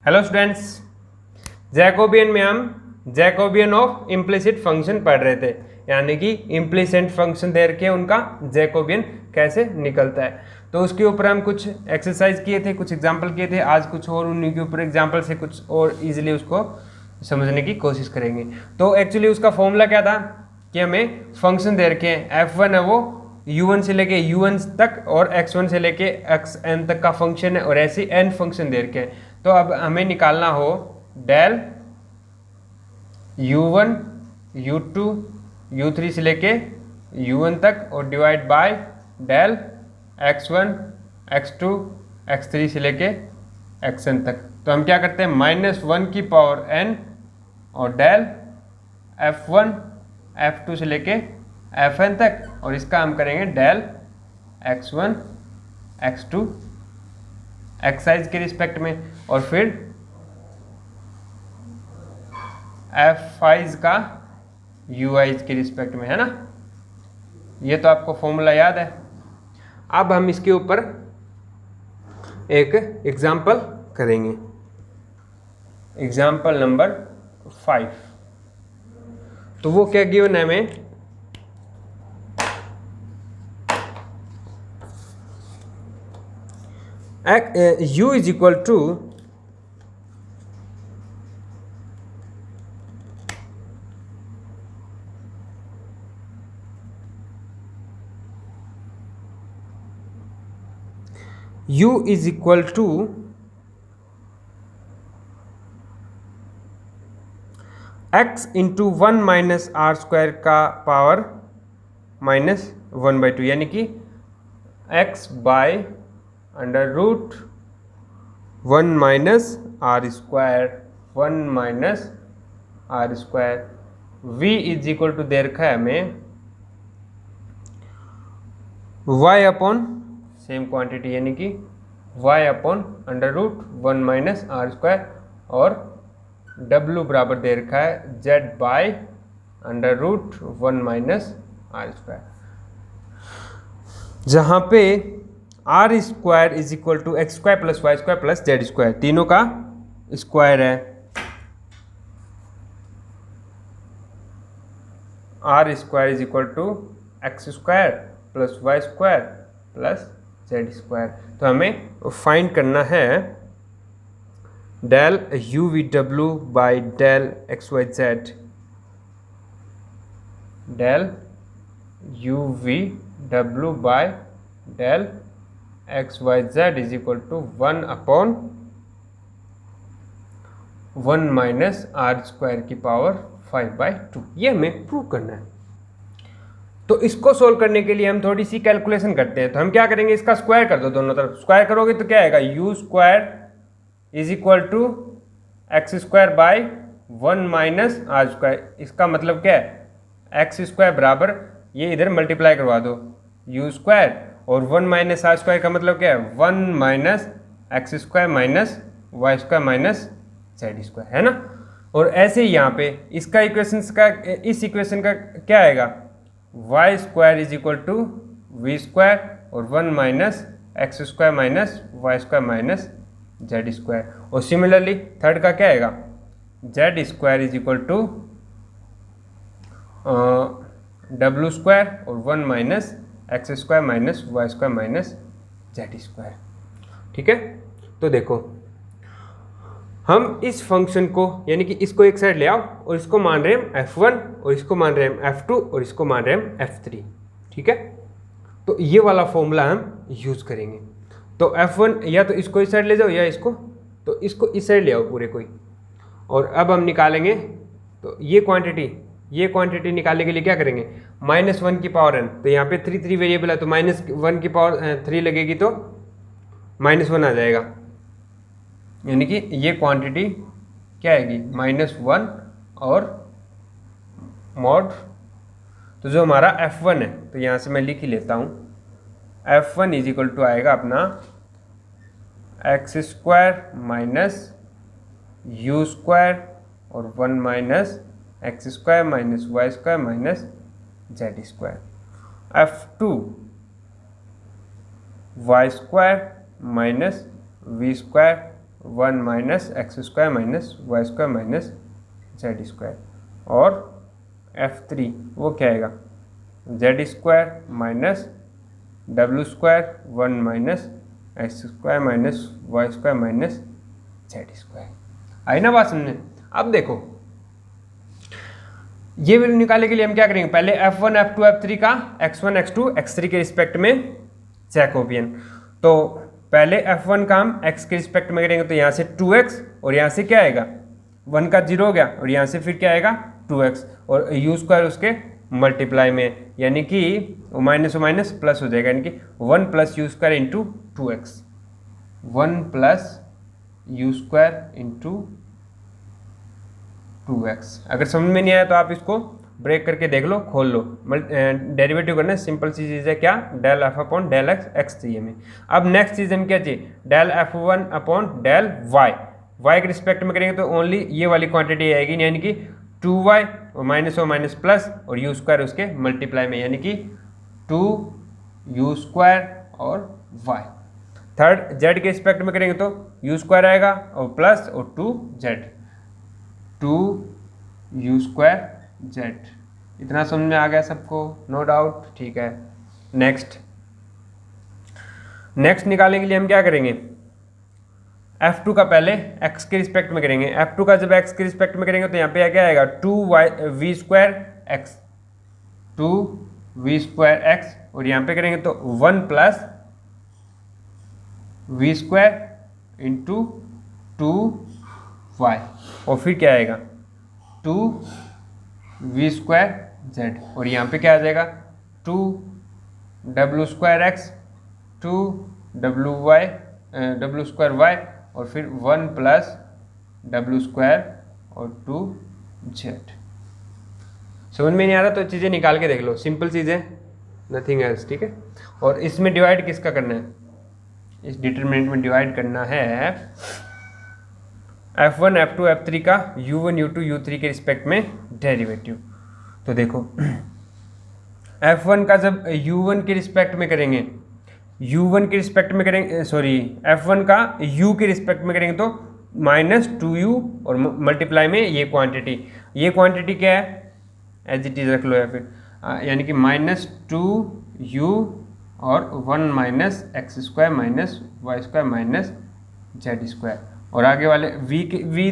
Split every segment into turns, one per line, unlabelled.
Hello students, Jacobian में हम Jacobian of implicit function पढ़ रहे थे, यानी कि इम्प्लिसिट फंक्शन दे के उनका जैकोबियन कैसे निकलता है। तो उसके ऊपर हम कुछ एक्सरसाइज किए थे, कुछ एग्जाम्पल किए थे। आज कुछ और उन्हीं के ऊपर एग्जाम्पल से कुछ और इजीली उसको समझने की कोशिश करेंगे। तो एक्चुअली उसका फॉर्मूला क्या था कि हमें फंक्शन दे रखे हैं, f1 है वो u1 से लेके un तक और x1 से लेके xn तक का फंक्शन है, और ऐसे n फंक्शन दे रखे हैं। तो अब हमें निकालना हो डेल u1 u2 u3 से लेके un तक और divide by del x1 x2 x3 से लेके xn तक। तो हम क्या करते हैं, -1 की पावर n और डेल f1 f2 से लेके fn तक, और इसका हम करेंगे डेल x1 x2 एक्साइज के रिस्पेक्ट में, और फिर f5 का ui's के रिस्पेक्ट में, है ना। ये तो आपको फॉर्मूला याद है। अब हम इसके ऊपर एक एग्जाम्पल करेंगे, एग्जाम्पल नंबर 5। तो वो क्या गिवन है हमें, u is equal to x into 1 minus are square का पावर -1/2, यानी कि x by under root 1 minus are square, 1 minus are square. v is equal to दे रखा है हमें y अपॉन सेम क्वांटिटी, यानी कि y upon under root 1 minus are square, और w बराबर दे रखा है z by under root 1 minus are square, जहाँ पे r square is equal to x square plus Y square plus Z square, तीनों का स्क्वायर है। R square is equal to x square plus Y square plus Z square. तो हमें find करना है del you we डब्ल्यू by del x Y Z, del you V W by del x Y Z is equal to 1 upon 1 minus are square की power 5/2। ये हमें prove करना है। तो इसको सोल्व करने के लिए हम थोड़ी सी कैलकुलेशन करते हैं। तो हम क्या करेंगे, इसका स्क्वायर कर दो, दोनों तरफ स्क्वायर करोगे तो क्या आएगा, you square is equal to x square by 1 minus are square. इसका मतलब क्या है, एक्स स्क्वायर बराबर ये इधर मल्टीप्लाई करवा दो यू स्क्वायर, और 1 माइनस आर स्क्वायर का मतलब क्या है, 1 minus x square minus y square minus z square, है ना। और ऐसे ही यहाँ पे इसका इक्वेशन का, इस इक्वेशन का क्या आएगा, y square is equal to v square और 1 minus x square minus y square minus z square. और सिमिलरली थर्ड का क्या आएगा, z square is equal to डब्ल्यू स्क्वायर और 1 minus x square minus y square minus z square. ठीक है। तो देखो हम इस फंक्शन को, यानी कि इसको एक साइड ले आओ, और इसको मान रहे हैं f1 और इसको मान रहे हैं f2 और इसको मान रहे हैं f3। ठीक है। तो ये वाला फॉर्मूला हम यूज करेंगे। तो f1 या तो इसको इस साइड ले जाओ या इसको, तो इसको इस साइड ले आओ पूरे कोई, और अब हम निकालेंगे। तो ये क्वांटिटी निकालने के लिए क्या करेंगे, -1 की पावर n, तो यहाँ पे 3 वेरिएबल है, तो -1 की पावर 3 लगेगी तो -1 आ जाएगा, यानी कि ये क्वांटिटी क्या आएगी, -1 और मॉड। तो जो हमारा f1 है, तो यहाँ से मैं लिख ही लेता हूँ, f1 इज इक्वल टू आएगा अपना x square minus u square और 1 minus x square minus y square minus z square, f2 y square minus v square 1 minus x square minus y square minus z square, और F3 वो क्या आएगा z square minus डब्ल्यू square 1 minus x square minus y square minus z square. आई ना बात समझने। अब देखो ये वैल्यू निकालने के लिए हम क्या करेंगे, पहले F1 F2 F3 का x1 x2 x3 के रिस्पेक्ट में जैकोबियन। तो पहले F1 का हम x के रिस्पेक्ट में करेंगे, तो यहाँ से 2x और यहाँ से क्या आएगा 1 का 0 हो गया, और यहाँ से फिर क्या आएगा 2x और u स्क्वायर उसके मल्टीप्लाई में, यानी कि माइनस प्लस हो जाएगा, यानी कि 1 plus U square into 2x, 1 plus U square into 2x। अगर समझ में नहीं आया तो आप इसको ब्रेक करके देख लो, खोल लो, डेरिवेटिव करना सिंपल सी चीज़ है, क्या del f upon del x, x चाहिए हमें। अब नेक्स्ट चीज़ हम क्या चाहिए, del F1 upon del y, y के रिस्पेक्ट में करेंगे तो ओनली ये वाली क्वांटिटी आएगी, यानी कि 2y और माइनस प्लस और यू स्क्वायर उसके मल्टीप्लाई में, यानी कि 2u स्क्वायर और y। थर्ड z के रिस्पेक्ट में करेंगे तो u स्क्वायर आएगा और प्लस और 2z, 2u स्क्वायर जेड। इतना समझ में आ गया सबको, नो डाउट, ठीक है। नेक्स्ट निकालने के लिए हम क्या करेंगे, F2 का पहले x के रिस्पेक्ट में करेंगे। F2 का जब x के रिस्पेक्ट में करेंगे तो यहाँ पे क्या आएगा 2v square x, 2v square x, और यहाँ पे करेंगे तो 1 plus v square into 2y, और फिर क्या आएगा 2v स्क्वायर z, और यहाँ पे क्या आ जाएगा 2w square x, 2w square y, और फिर 1 प्लस w स्क्वायर और 2z। समझ में नहीं आ रहा तो चीज़ें निकाल के देख लो, सिंपल चीज़ें, नथिंग एल्स, ठीक है। और इसमें डिवाइड किसका करना है, इस डिटरमिनेंट में डिवाइड करना है F1 F2 F3 का U1 U2 U3 के रिस्पेक्ट में डेरिवेटिव। तो देखो F1 का जब U1 के रिस्पेक्ट में करेंगे, U1 के रिस्पेक्ट में करेंगे, सॉरी F1 का U के रिस्पेक्ट में करेंगे तो -2u और मल्टीप्लाई में ये क्वांटिटी क्या है, एज इट इज रख लो, या फिर यानी कि -2u और 1 minus x square minus y square minus z square, और आगे वाले v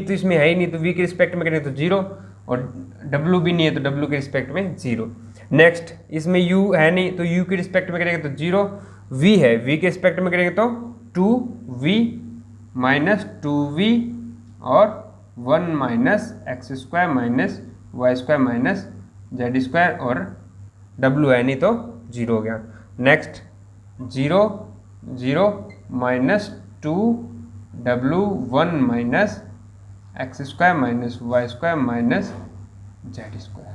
तो इसमें है ही नहीं, तो v के रिस्पेक्ट में करेंगे तो 0, और w भी नहीं है तो w के रिस्पेक्ट में 0। नेक्स्ट इसमें u है नहीं तो u के रिस्पेक्ट में करेंगे तो 0, v है, v के रिस्पेक्ट में करेंगे तो 2v माइनस 2v और 1 minus x square minus y square minus z square, और w है नहीं तो 0 हो गया। Next 0 0 minus 2w 1 minus x square minus y square minus z square.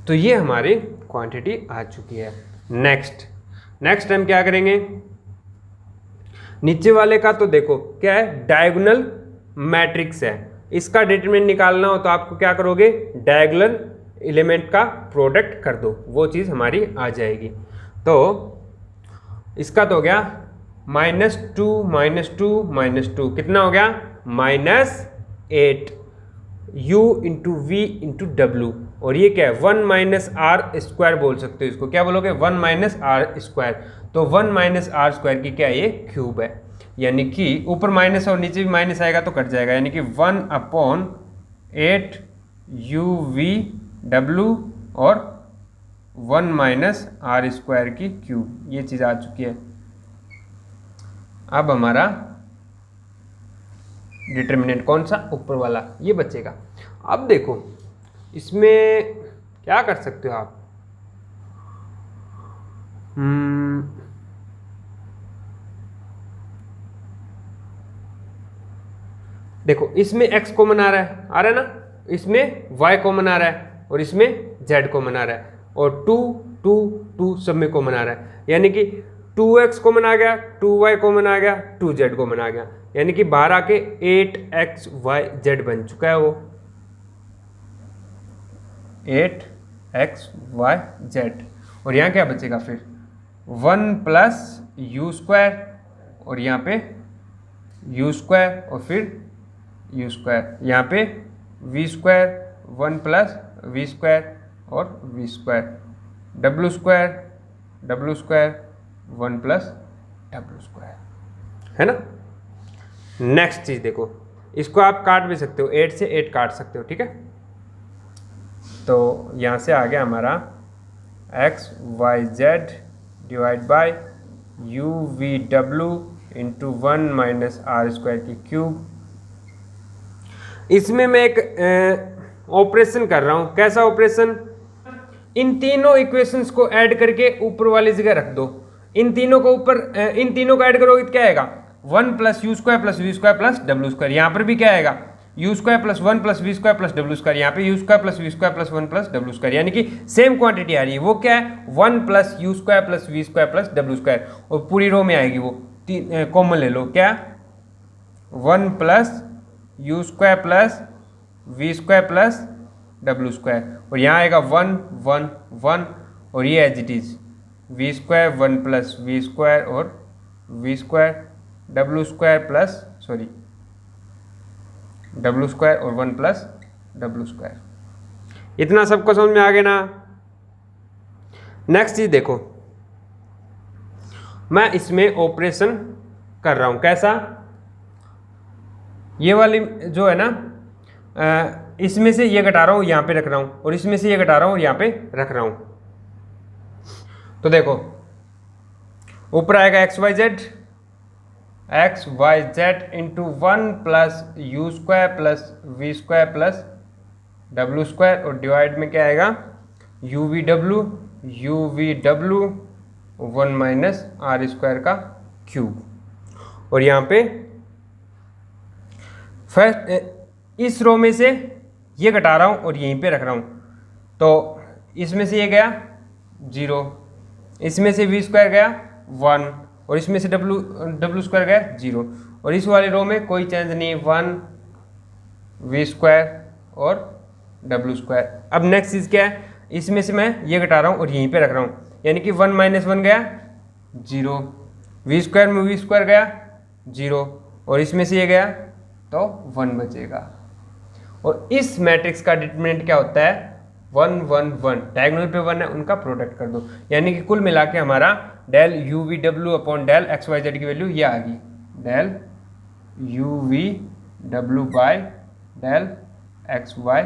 तो ये हमारी क्वांटिटी आ चुकी है। नेक्स्ट हम क्या करेंगे, नीचे वाले का तो देखो क्या है, डायगोनल मैट्रिक्स है, इसका डिटरमिनेंट निकालना हो तो आपको क्या करोगे, डायगोनल एलिमेंट का प्रोडक्ट कर दो, वो चीज़ हमारी आ जाएगी। तो इसका तो हो गया -2 कितना हो गया, -8 u into V into W, और ये क्या है 1 माइनस आर स्क्वायर बोल सकते हो इसको, क्या बोलोगे 1 माइनस आर स्क्वायर। तो 1 माइनस आर स्क्वायर की क्या है, ये क्यूब है, यानी कि ऊपर माइनस और नीचे भी माइनस आएगा तो कट जाएगा, यानी कि 1/8 u v w और 1 माइनस आर स्क्वायर की क्यूब, ये चीज़ आ चुकी है। अब हमारा डिटरमिनेंट कौन सा, ऊपर वाला, ये बचेगा। अब देखो इसमें क्या कर सकते हो आप, देखो इसमें x कॉमन आ रहा है ना, इसमें y कॉमन आ रहा है, और इसमें z कॉमन आ रहा है, और 2 सब में कॉमन आ रहा है, यानी कि 2x कॉमन आ गया, 2y कॉमन आ गया, 2z कॉमन आ गया, यानी कि बाहर आके 8xyz बन चुका है वो, 8xyz। और यहाँ क्या बचेगा फिर 1 प्लस यू स्क्वायर, और यहाँ पे यू स्क्वायर और फिर यू स्क्वायर, यहाँ पे v square 1 plus we square और वी स्क्वायर, डब्लू स्क्वायर 1 प्लस डब्लू स्क्वायर, है ना। नेक्स्ट चीज़ देखो, इसको आप काट भी सकते हो, 8 से 8 काट सकते हो, ठीक है। तो यहाँ से आ गया हमारा X Y Z divide by U V W into 1 minus are square की क्यूब। इसमें मैं एक ऑपरेशन कर रहा हूँ। कैसा ऑपरेशन? इन तीनों इक्वेशंस को ऐड करके ऊपर वाली जगह रख दो। इन तीनों को ऐड करोगे तो क्या आएगा? 1 plus U square plus we square plus W square. यहाँ पर भी क्या आएगा? You square plus 1 plus we square plus W square. यहाँ पे U square plus we square plus 1 plus W square, यानी कि सेम क्वांटिटी आ रही है। वो क्या है? 1 plus U square plus we square plus W square, और पूरी रो में आएगी वो, कॉमन ले लो। क्या? 1 plus U square plus we square plus W square, और यहाँ आएगा 1 1 1, और ये as it is V square 1 plus we square और we square W square plus W square और 1 प्लस डब्ल्यू स्क्वायर। इतना सबको समझ में आ गया ना? नेक्स्ट चीज देखो, मैं इसमें ऑपरेशन कर रहा हूं। कैसा? ये वाली जो है ना, इसमें से ये घटा रहा हूं, यहां पे रख रहा हूं, और इसमें से ये घटा रहा हूं, यहां पे रख रहा हूं। तो देखो, ऊपर आएगा X Y Z into 1 plus U square plus we square plus W square, और डिवाइड में क्या आएगा? U we W 1 minus are square का क्यूब। और यहाँ पे फर्स्ट इस रो में से ये घटा रहा हूँ और यहीं पे रख रहा हूँ, तो इसमें से ये गया 0, इसमें से वी स्क्वायर गया 1, और इसमें से डब्ल्यू स्क्वायर गया 0, और इस वाली रो में कोई चेंज नहीं, 1 वी स्क्वायर और डब्ल्यू स्क्वायर। अब नेक्स्ट चीज़ क्या है? इसमें से मैं ये घटा रहा हूँ और यहीं पे रख रहा हूँ, यानी कि 1 माइनस 1 गया 0, वी स्क्वायर में वी स्क्वायर गया 0, और इसमें से ये गया तो 1 बचेगा। और इस मैट्रिक्स का डिटरमिनेंट क्या होता है? 1 1 1, डायगोनल पे 1 है, उनका प्रोडक्ट कर दो, यानी कि कुल मिला के हमारा del you we W upon del x Y Z की वैल्यू ये आ गई, del you V W by del x Y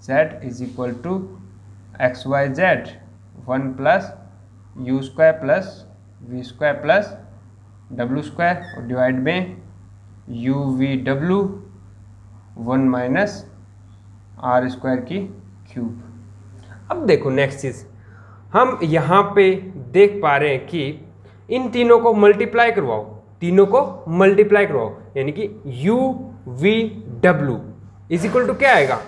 Z is equal to X Y Z 1 plus U square plus we square plus W square, और divide में U we W 1 minus are square की cube. अब देखो next चीज़, हम यहाँ पे देख पा रहे हैं कि इन तीनों को मल्टीप्लाई करवाओ, यानी कि U we W is equal to क्या आएगा?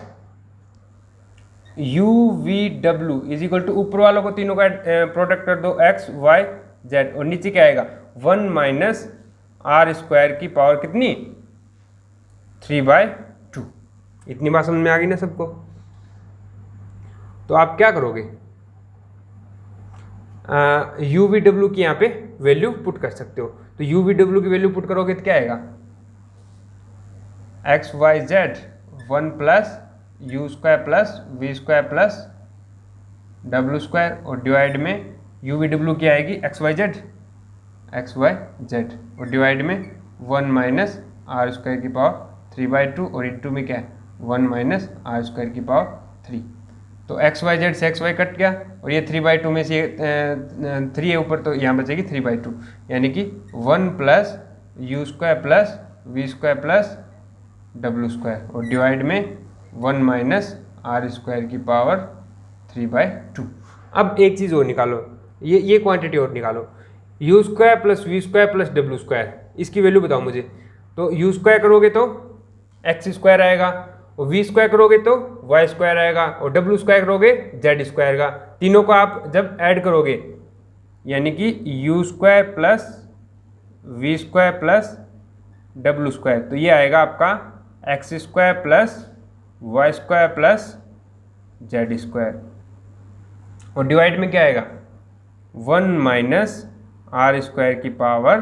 U we W is equal to ऊपर वालों को तीनों का प्रोडक्ट कर दो, एक्स वाई जेड, और नीचे क्या आएगा? 1 माइनस आर स्क्वायर की पावर कितनी? 3/2। इतनी बात समझ में आ गई ना सबको? तो आप क्या करोगे? यू वी डब्ल्यू की यहाँ पे वैल्यू पुट कर सकते हो। तो यू वी डब्ल्यू की वैल्यू पुट करोगे तो क्या आएगा? X Y Z 1 plus U square plus we square plus W square, और डिवाइड में यू वी डब्ल्यू की आएगी एक्स वाई जेड, और डिवाइड में 1 माइनस आर स्क्वायर की पावर 3/2, और इंटू में क्या है? 1 माइनस आर स्क्वायर की पावर 3। तो एक्स वाई जेड से एक्स वाई कट गया, और ये 3/2 में से 3 है ऊपर, तो यहाँ बचेगी 3/2, यानी कि 1 plus U square plus we square plus W square, और डिवाइड में 1 माइनस आर स्क्वायर की पावर 3/2। अब एक चीज़ और निकालो, ये क्वांटिटी और निकालो, U square plus we square plus W square, इसकी वैल्यू बताओ मुझे। तो यू स्क्वायर करोगे तो एक्स स्क्वायर आएगा, और वी स्क्वायर करोगे तो वाई स्क्वायर आएगा, और डब्ल्यू स्क्वायर करोगे जेड स्क्वायर का। तीनों को आप जब ऐड करोगे, यानी कि U square plus we square plus W square, तो ये आएगा आपका X square plus Y square plus Z square, और डिवाइड में क्या आएगा? 1 माइनस आर स्क्वायर की पावर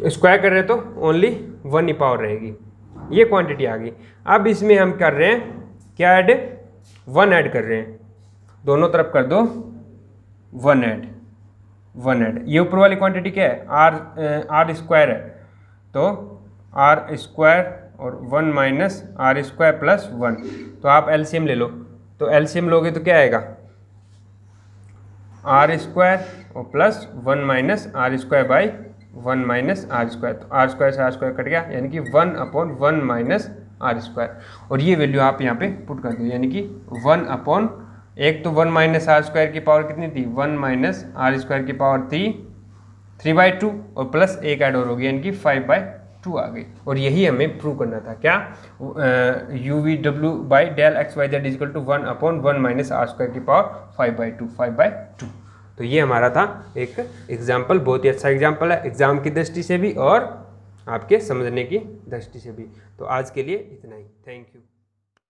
स्क्वायर कर रहे हैं तो ओनली 1 ही पावर रहेगी, ये क्वांटिटी आ गई। अब इसमें हम कर रहे हैं क्या ऐड, 1 ऐड कर रहे हैं, दोनों तरफ कर दो 1 ऐड। ये ऊपर वाली क्वांटिटी क्या है, आर स्क्वायर है, तो आर स्क्वायर और 1 माइनस आर स्क्वायर प्लस 1, तो आप एलसीएम ले लो, तो एलसीएम लोगे तो क्या आएगा, आर स्क्वायर और plus 1 minus are square by 1 minus are square, तो आर स्क्वायर से आर स्क्वायर कट गया, यानी कि 1/1 माइनस आर स्क्वायर, और ये वैल्यू आप यहाँ पे पुट कर दो, यानी कि 1 एक तो 1 माइनस आर स्क्वायर की पावर कितनी थी, 1 माइनस आर स्क्वायर की पावर थी 3/2 और प्लस एक ऐड और हो गई, यानी कि 5/2 आ गई। और यही हमें प्रूव करना था, क्या, UVW by del XYZ is equal to 1/1 minus are square की पावर 5/2। तो ये हमारा था एक एग्जाम्पल, बहुत ही अच्छा एग्जाम्पल है एग्जाम की दृष्टि से भी और आपके समझने की दृष्टि से भी। तो आज के लिए इतना ही, थैंक यू।